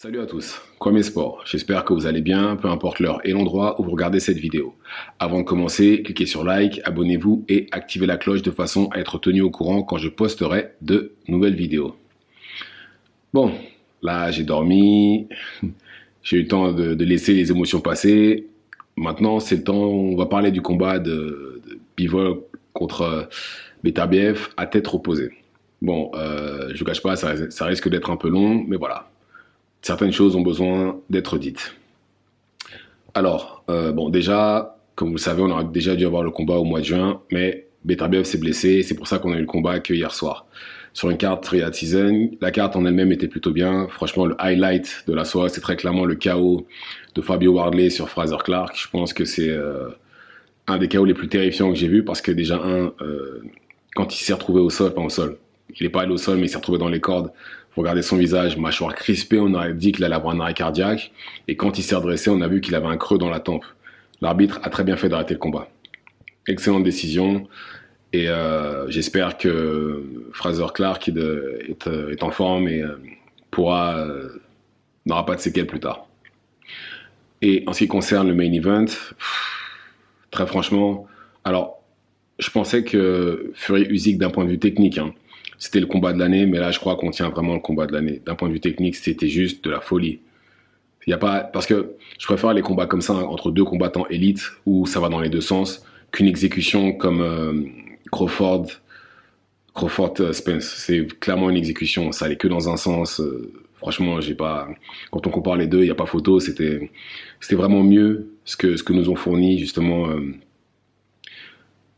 Salut à tous, Kwame Sport, j'espère que vous allez bien, peu importe l'heure et l'endroit où vous regardez cette vidéo. Avant de commencer, cliquez sur like, abonnez-vous et activez la cloche de façon à être tenu au courant quand je posterai de nouvelles vidéos. Bon, là j'ai dormi, j'ai eu le temps de laisser les émotions passer. Maintenant c'est le temps, on va parler du combat de Bivol contre Beterbiev à tête reposée. Bon, je vous cache pas, ça risque d'être un peu long, mais voilà. Certaines choses ont besoin d'être dites. Alors, bon, déjà, comme vous le savez, on aurait déjà dû avoir le combat au mois de juin, mais Beterbiev s'est blessé, c'est pour ça qu'on a eu le combat que hier soir. Sur une carte Triad Season, la carte en elle-même était plutôt bien. Franchement, le highlight de la soirée, c'est très clairement le KO de Fabio Wardley sur Frazer Clark. Je pense que c'est un des KO les plus terrifiants que j'ai vu, parce que déjà, quand il s'est retrouvé au sol, pas au sol, il n'est pas allé au sol, mais il s'est retrouvé dans les cordes. Vous regardez son visage, mâchoire crispée, on aurait dit qu'il allait avoir un arrêt cardiaque. Et quand il s'est redressé, on a vu qu'il avait un creux dans la tempe. L'arbitre a très bien fait d'arrêter le combat. Excellente décision. Et j'espère que Frazer Clark est en forme et n'aura pas de séquelles plus tard. Et en ce qui concerne le main event, très franchement, alors je pensais que Fury-Usyk d'un point de vue technique, c'était le combat de l'année, mais là, je crois qu'on tient vraiment le combat de l'année. D'un point de vue technique, c'était juste de la folie. Il y a pas, parce que je préfère les combats comme ça, entre deux combattants élites, où ça va dans les deux sens, qu'une exécution comme Crawford Spence. C'est clairement une exécution, ça allait que dans un sens. Franchement, j'ai pas. Quand on compare les deux, il n'y a pas photo. C'était vraiment mieux ce que nous ont fourni justement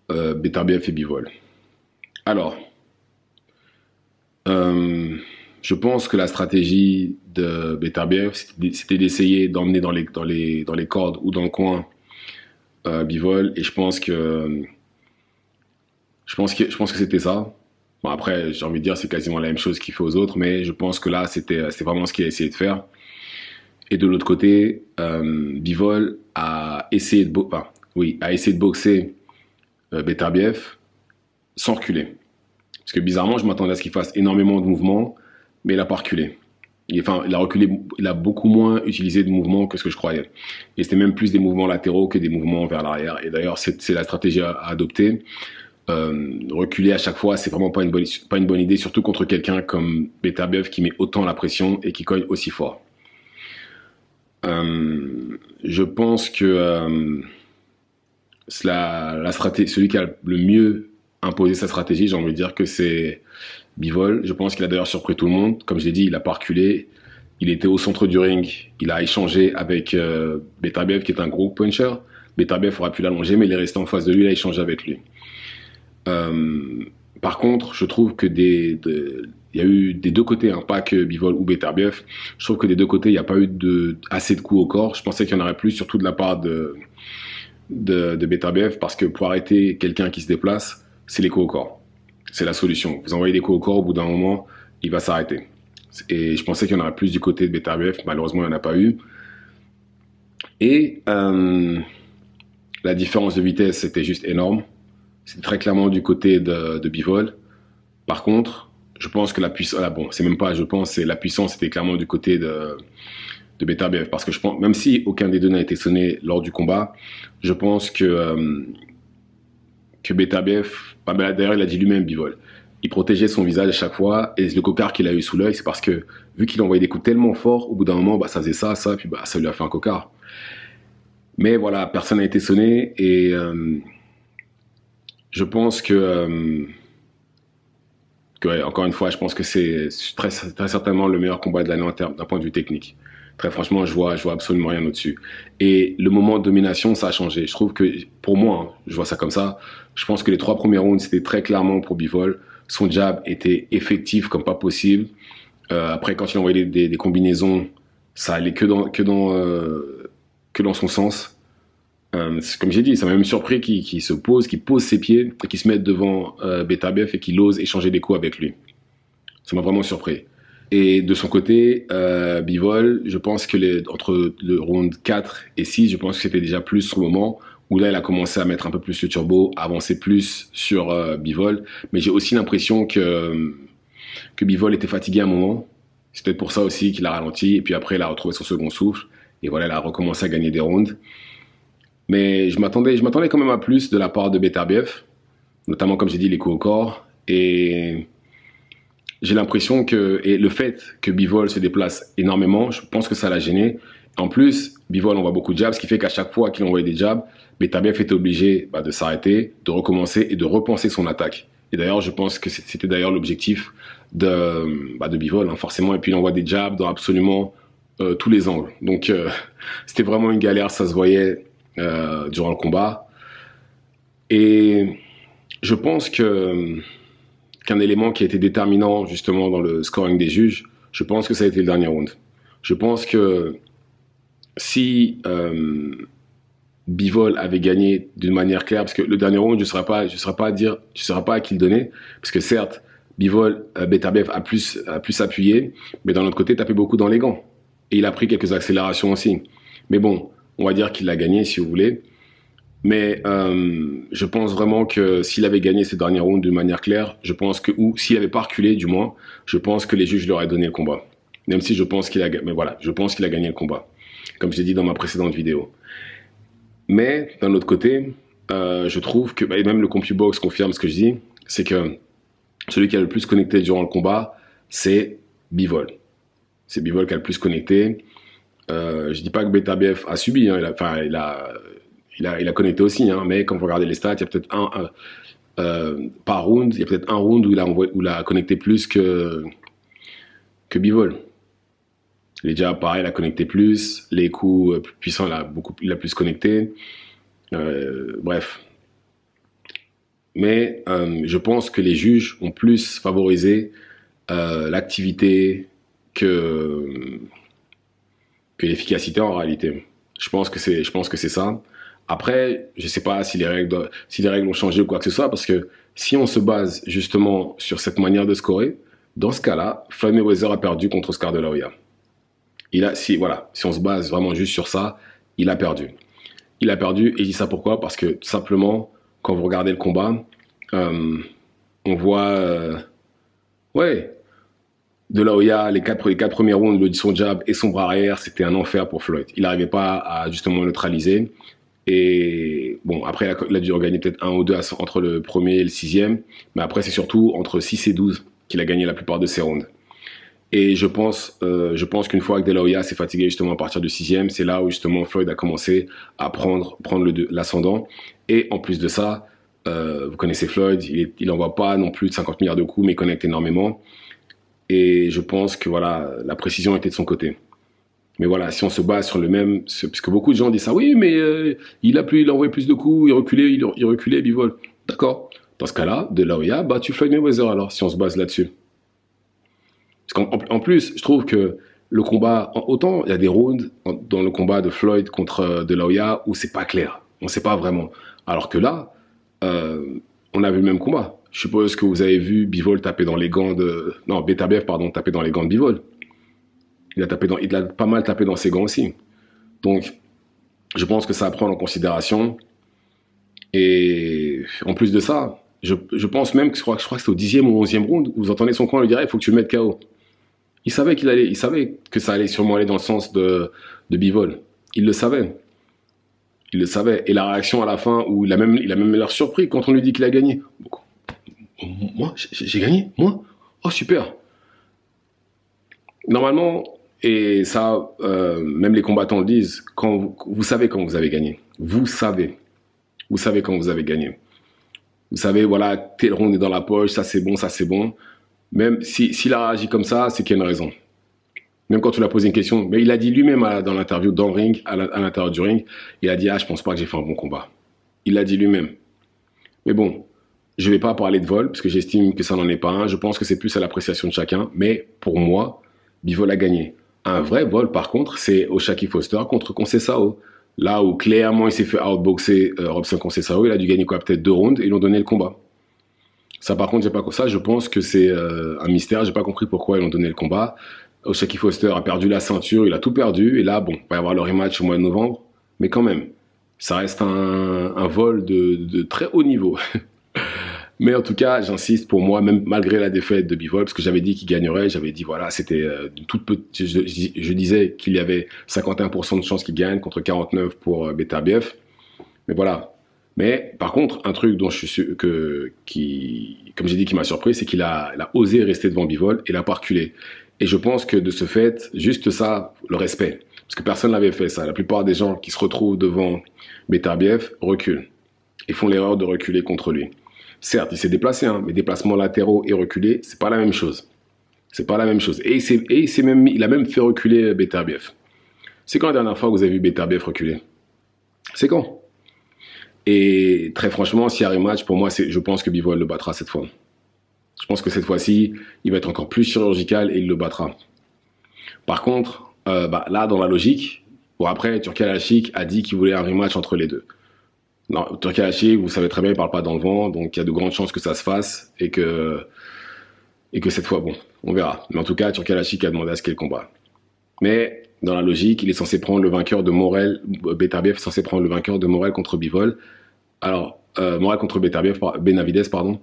Beterbiev et Bivol. Alors. Je pense que la stratégie de Beterbiev, c'était d'essayer d'emmener dans les cordes ou dans le coin Bivol, et je pense que c'était ça. Bon, après, j'ai envie de dire c'est quasiment la même chose qu'il fait aux autres, mais je pense que là c'était vraiment ce qu'il a essayé de faire. Et de l'autre côté, Bivol a essayé de boxer Beterbiev sans reculer. Parce que bizarrement, je m'attendais à ce qu'il fasse énormément de mouvements, mais il n'a pas reculé. Il a reculé, il a beaucoup moins utilisé de mouvements que ce que je croyais. Et c'était même plus des mouvements latéraux que des mouvements vers l'arrière. Et d'ailleurs, c'est la stratégie à adopter. Reculer à chaque fois, c'est vraiment pas une bonne idée, surtout contre quelqu'un comme Beterbiev qui met autant la pression et qui cogne aussi fort. Je pense que celui qui a le mieux imposer sa stratégie, j'ai envie de dire que c'est Bivol. Je pense qu'il a d'ailleurs surpris tout le monde. Comme je l'ai dit, il n'a pas reculé. Il était au centre du ring. Il a échangé avec Beterbiev, qui est un gros puncher. Beterbiev aurait pu l'allonger, mais il est resté en face de lui. Il a échangé avec lui. Par contre, je trouve que il y a eu des deux côtés, pas que Bivol ou Beterbiev. Je trouve que des deux côtés, il n'y a pas eu assez de coups au corps. Je pensais qu'il y en aurait plus, surtout de la part de Beterbiev, parce que pour arrêter quelqu'un qui se déplace, c'est les coups au corps. C'est la solution. Vous envoyez des coups au corps, au bout d'un moment, il va s'arrêter. Et je pensais qu'il y en aurait plus du côté de Beterbiev. Malheureusement, il n'y en a pas eu. Et la différence de vitesse, c'était juste énorme. C'était très clairement du côté de Bivol. Par contre, je pense que la puissance... c'est même pas je pense, c'est la puissance était clairement du côté de Beterbiev. Parce que je pense, même si aucun des deux n'a été sonné lors du combat, je pense que Beterbiev, d'ailleurs il a dit lui-même Bivol, il protégeait son visage à chaque fois, et le cocard qu'il a eu sous l'œil, c'est parce que vu qu'il envoyait des coups tellement forts, au bout d'un moment, ça faisait ça, puis ça lui a fait un cocard. Mais voilà, personne n'a été sonné, et je pense que ouais, encore une fois, je pense que c'est très certainement le meilleur combat de l'année d'un point de vue technique. Très franchement, je vois absolument rien au-dessus. Et le moment de domination, ça a changé. Je trouve que, pour moi, je vois ça comme ça, je pense que les 3 premiers rounds, c'était très clairement pour Bivol. Son jab était effectif comme pas possible. Après, quand il envoyait des combinaisons, ça allait que dans son sens. Comme j'ai dit, ça m'a même surpris qu'il pose ses pieds et qu'il se mette devant Beterbiev et qu'il ose échanger des coups avec lui. Ça m'a vraiment surpris. Et de son côté, Bivol, je pense que entre le round 4 et 6, je pense que c'était déjà plus son moment où là, il a commencé à mettre un peu plus le turbo, à avancer plus sur Bivol. Mais j'ai aussi l'impression que Bivol était fatigué à un moment. C'est peut-être pour ça aussi qu'il a ralenti. Et puis après, il a retrouvé son second souffle. Et voilà, il a recommencé à gagner des rounds. Mais je m'attendais quand même à plus de la part de Beterbiev, notamment comme j'ai dit les coups au corps. Et j'ai l'impression que et le fait que Bivol se déplace énormément, je pense que ça l'a gêné. En plus, Bivol envoie beaucoup de jabs, ce qui fait qu'à chaque fois qu'il envoyait des jabs, Beterbiev était obligé de s'arrêter, de recommencer et de repenser son attaque. Et d'ailleurs, je pense que c'était d'ailleurs l'objectif de Bivol, hein, forcément. Et puis il envoie des jabs dans absolument tous les angles. Donc c'était vraiment une galère, ça se voyait durant le combat. Et je pense qu'un élément qui a été déterminant justement dans le scoring des juges, je pense que ça a été le dernier round. Je pense que si Bivol avait gagné d'une manière claire, parce que le dernier round, je ne saurais pas à qui le donner, parce que certes, Beterbiev a plus appuyé, mais d'un autre côté, tapé beaucoup dans les gants. Et il a pris quelques accélérations aussi. Mais bon, on va dire qu'il l'a gagné, si vous voulez. Mais je pense vraiment que s'il avait gagné ces derniers rounds d'une manière claire, je pense que, ou s'il n'avait pas reculé du moins, je pense que les juges lui auraient donné le combat. Même si je pense qu'il a gagné le combat, comme je l'ai dit dans ma précédente vidéo. Mais d'un autre côté, je trouve que, et même le CompuBox confirme ce que je dis, c'est que celui qui a le plus connecté durant le combat, c'est Bivol. C'est Bivol qui a le plus connecté. Je dis pas que Beterbiev a subi, hein, il a connecté aussi, hein, mais quand vous regardez les stats, il y a peut-être par round, il y a peut-être un round où il a connecté plus que Bivol. Les jabs, pareil, il a connecté plus. Les coups puissants, il a plus connecté. Bref. Mais je pense que les juges ont plus favorisé l'activité que l'efficacité en réalité. Je pense que c'est ça. Après, je ne sais pas si les règles ont changé ou quoi que ce soit, parce que si on se base justement sur cette manière de scorer, dans ce cas-là, Floyd Mayweather a perdu contre Oscar de la Hoya. Si on se base vraiment juste sur ça, il a perdu. Il a perdu, et je dis ça pourquoi? Parce que tout simplement, quand vous regardez le combat, on voit, de la Hoya, les quatre premiers rounds, son jab et son bras arrière, c'était un enfer pour Floyd. Il n'arrivait pas à justement neutraliser. Et bon, après, il a dû regagner peut-être 1 ou 2 entre le premier et le 6e. Mais après, c'est surtout entre 6 et 12 qu'il a gagné la plupart de ses rounds. Et je pense qu'une fois que De La Hoya s'est fatigué justement à partir du 6e, c'est là où justement Floyd a commencé à prendre l'ascendant. Et en plus de ça, vous connaissez Floyd, il n'envoie pas non plus de 50 milliards de coups, mais il connecte énormément. Et je pense que voilà, la précision était de son côté. Mais voilà, si on se base sur le même, parce que beaucoup de gens disent ça, oui, mais il a envoyé plus de coups, il reculait, Bivol. D'accord. Dans ce cas-là, De La Hoya, tu Floyd Mayweather alors, si on se base là-dessus. Parce qu'en plus, je trouve que le combat, autant il y a des rounds dans le combat de Floyd contre De La Hoya où c'est pas clair, on sait pas vraiment. Alors que là, on a vu le même combat. Je suppose que vous avez vu Bivol taper dans les gants Beterbiev, taper dans les gants de Bivol. Il a pas mal tapé dans ses gants aussi. Donc, je pense que ça à prendre en considération. Et en plus de ça, je pense même que je crois que c'était au 10e ou 11e round, vous entendez son coin lui dire, il faut que tu le mettes KO. Il savait que ça allait sûrement aller dans le sens de Bivol. Il le savait. Et la réaction à la fin, où il a même l'air surpris quand on lui dit qu'il a gagné. Moi, j'ai gagné? Moi? Oh, super. Normalement, et ça, même les combattants le disent, vous savez quand vous avez gagné. Vous savez quand vous avez gagné. Vous savez, voilà, tel round est dans la poche, ça c'est bon, ça c'est bon. Même s'il a réagi comme ça, c'est qu'il y a une raison. Même quand tu lui as posé une question, mais il a dit lui-même dans l'interview, dans le ring, à l'intérieur du ring, il a dit, je pense pas que j'ai fait un bon combat. Il l'a dit lui-même. Mais bon, je vais pas parler de vol, parce que j'estime que ça n'en est pas un. Je pense que c'est plus à l'appréciation de chacun. Mais pour moi, Bivol a gagné. Un vrai vol, par contre, c'est O'Shaquie Foster contre Conceição. Là où clairement il s'est fait outboxer Robson Conceição, il a dû gagner peut-être 2 rounds et ils l'ont donné le combat. Ça, par contre, je pense que c'est un mystère. J'ai pas compris pourquoi ils ont donné le combat. O'Shaquie Foster a perdu la ceinture, il a tout perdu. Et là, bon, il va y avoir le rematch au mois de novembre. Mais quand même, ça reste un vol de très haut niveau. Mais en tout cas, j'insiste, pour moi, même malgré la défaite de Bivol, parce que j'avais dit qu'il gagnerait, j'avais dit, voilà, c'était une toute petite, je disais qu'il y avait 51% de chances qu'il gagne contre 49 pour Beterbiev. Mais voilà. Mais par contre, un truc dont je suis sûr comme j'ai dit, qui m'a surpris, c'est il a osé rester devant Bivol et il n'a pas reculé. Et je pense que de ce fait, juste ça, le respect. Parce que personne n'avait fait ça. La plupart des gens qui se retrouvent devant Beterbiev reculent et font l'erreur de reculer contre lui. Certes, il s'est déplacé, hein, mais déplacements latéraux et reculés, c'est pas la même chose. C'est pas la même chose. Et il a même fait reculer Beterbiev. C'est quand la dernière fois que vous avez vu Beterbiev reculer? C'est quand? Et très franchement, s'il y a rematch, pour moi, je pense que Bivol le battra cette fois. Je pense que cette fois-ci, il va être encore plus chirurgical et il le battra. Par contre, là, dans la logique, bon après, Turkalashvili a dit qu'il voulait un rematch entre les deux. Non, Turkalashvili, vous savez très bien, il parle pas dans le vent, donc il y a de grandes chances que ça se fasse et que cette fois, bon, on verra. Mais en tout cas, Turkalashvili a demandé à ce qu'il combat. Mais dans la logique, il est censé prendre le vainqueur de Morel, Beterbiev est censé prendre le vainqueur de Morel contre Bivol. Alors, Morel contre Benavidez, pardon.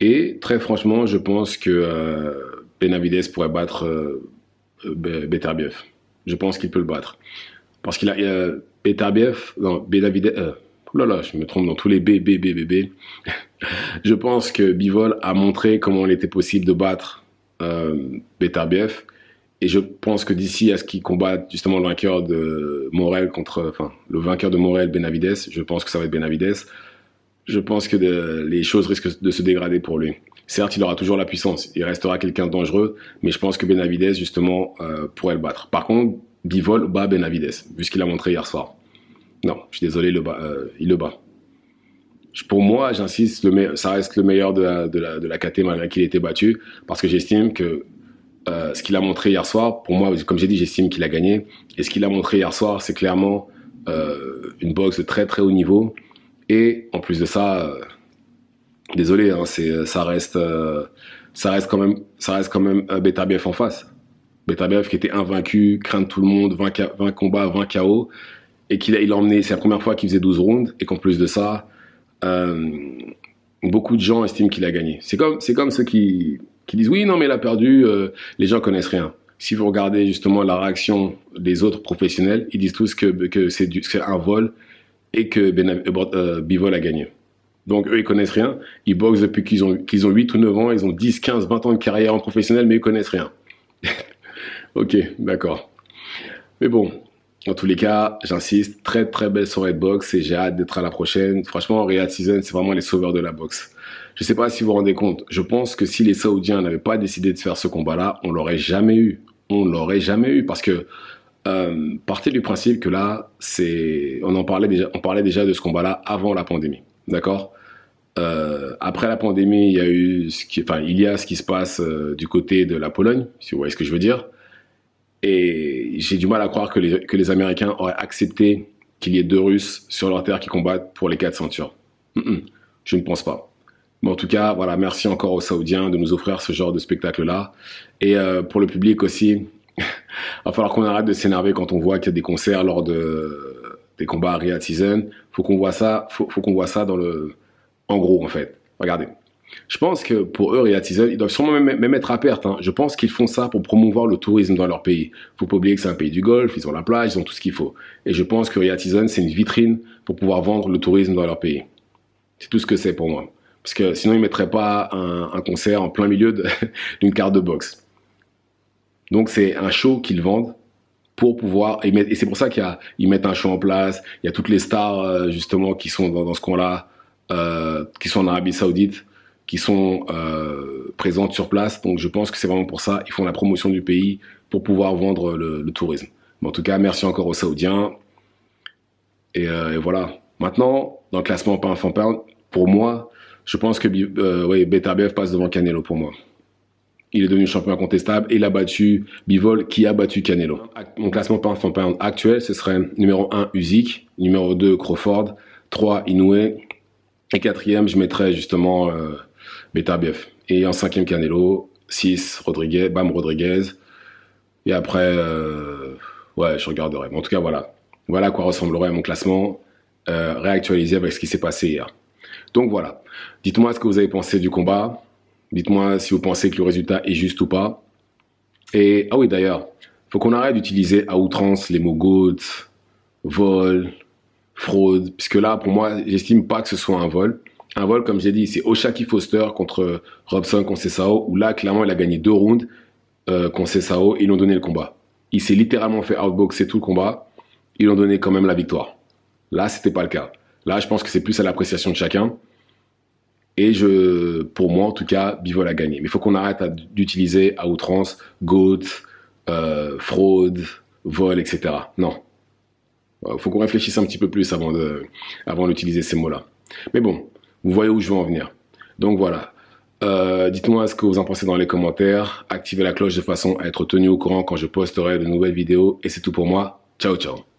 Et très franchement, je pense que Benavidez pourrait battre Beterbiev. Je pense qu'il peut le battre. Parce qu'il a Beterbiev, non, Benavidez, oh là là, je me trompe dans tous les B. Je pense que Bivol a montré comment il était possible de battre Beterbiev. Et je pense que d'ici à ce qu'il combatte justement le vainqueur de Morel le vainqueur de Morel, Benavidez, je pense que ça va être Benavidez. Je pense que les choses risquent de se dégrader pour lui. Certes, il aura toujours la puissance, il restera quelqu'un de dangereux, mais je pense que Benavidez, justement, pourrait le battre. Par contre, Bivol bat Benavidez, vu ce qu'il a montré hier soir. Non, je suis désolé, il le bat. Pour moi, j'insiste, ça reste le meilleur de la KT malgré qu'il ait été battu, parce que j'estime que ce qu'il a montré hier soir, pour moi, comme j'ai dit, j'estime qu'il a gagné. Et ce qu'il a montré hier soir, c'est clairement une boxe de très très haut niveau. Et en plus de ça, désolé, hein, ça reste quand même Beterbiev en face. Beterbiev qui était invaincu, craint de tout le monde, 20 combats, 20 KO, et il a emmené, c'est la première fois qu'il faisait 12 rounds, et qu'en plus de ça, beaucoup de gens estiment qu'il a gagné. C'est comme ceux qui disent oui, non, mais il a perdu, les gens connaissent rien. Si vous regardez justement la réaction des autres professionnels, ils disent tous que c'est un vol et que Bivol a gagné. Donc eux, ils connaissent rien. Ils boxent depuis qu'ils ont 8 ou 9 ans, ils ont 10, 15, 20 ans de carrière en professionnel, mais ils connaissent rien. Ok, d'accord. Mais bon, en tous les cas, j'insiste, très très belle soirée de boxe et j'ai hâte d'être à la prochaine. Franchement, Riyad Season, c'est vraiment les sauveurs de la boxe. Je sais pas si vous vous rendez compte, je pense que si les Saoudiens n'avaient pas décidé de faire ce combat-là, on l'aurait jamais eu. On l'aurait jamais eu parce que partez du principe que là, on parlait déjà de ce combat-là avant la pandémie, d'accord? Après la pandémie, il y a ce qui se passe du côté de la Pologne, si vous voyez ce que je veux dire. Et j'ai du mal à croire que les Américains auraient accepté qu'il y ait 2 Russes sur leur terre qui combattent pour les 4 ceintures. Je ne pense pas. Mais en tout cas, voilà, merci encore aux Saoudiens de nous offrir ce genre de spectacle-là. Et pour le public aussi, il va falloir qu'on arrête de s'énerver quand on voit qu'il y a des concerts lors des combats à Riyad Season. Faut qu'on voit ça en gros, en fait. Regardez. Je pense que pour eux, Riyad Season, ils doivent sûrement même être à perte. Hein. Je pense qu'ils font ça pour promouvoir le tourisme dans leur pays. Faut pas oublier que c'est un pays du Golfe, ils ont la plage, ils ont tout ce qu'il faut. Et je pense que Riyad Season, c'est une vitrine pour pouvoir vendre le tourisme dans leur pays. C'est tout ce que c'est pour moi. Parce que sinon, ils ne mettraient pas un concert en plein milieu d'une carte de boxe. Donc, c'est un show qu'ils vendent pour pouvoir... Et c'est pour ça qu'ils mettent un show en place. Il y a toutes les stars, justement, qui sont dans ce coin-là, qui sont en Arabie Saoudite, qui sont présentes sur place. Donc, je pense que c'est vraiment pour ça. Ils font la promotion du pays pour pouvoir vendre le tourisme. Mais en tout cas, merci encore aux Saoudiens. Et voilà. Maintenant, dans le classement pound for pound, pour moi... Je pense que Beterbiev passe devant Canelo pour moi. Il est devenu champion incontestable et il a battu Bivol qui a battu Canelo. Mon classement pound for pound actuel, ce serait numéro 1 Usyk, numéro 2 Crawford, 3 Inoue et 4e, je mettrais justement Beterbiev. Et en 5e Canelo, 6 Bam Rodriguez. Et après, je regarderai. Mais en tout cas, voilà. Voilà à quoi ressemblerait mon classement réactualisé avec ce qui s'est passé hier. Donc voilà, dites-moi ce que vous avez pensé du combat, dites-moi si vous pensez que le résultat est juste ou pas. Et, ah oui d'ailleurs, faut qu'on arrête d'utiliser à outrance les mots GOAT, vol, fraude, puisque là, pour moi, j'estime pas que ce soit un vol. Un vol, comme j'ai dit, c'est Oshaki Foster contre Robson Conceição, où là, clairement, il a gagné 2 rounds, Conceição, et ils lui ont donné le combat. Il s'est littéralement fait outboxer tout le combat, ils lui ont donné quand même la victoire. Là, c'était pas le cas. Là, je pense que c'est plus à l'appréciation de chacun. Et pour moi, en tout cas, Bivol a gagné. Mais il faut qu'on arrête d'utiliser à outrance GOAT, fraude, vol, etc. Non. Faut qu'on réfléchisse un petit peu plus avant d'utiliser ces mots-là. Mais bon, vous voyez où je veux en venir. Donc voilà. Dites-moi ce que vous en pensez dans les commentaires. Activez la cloche de façon à être tenu au courant quand je posterai de nouvelles vidéos. Et c'est tout pour moi. Ciao, ciao.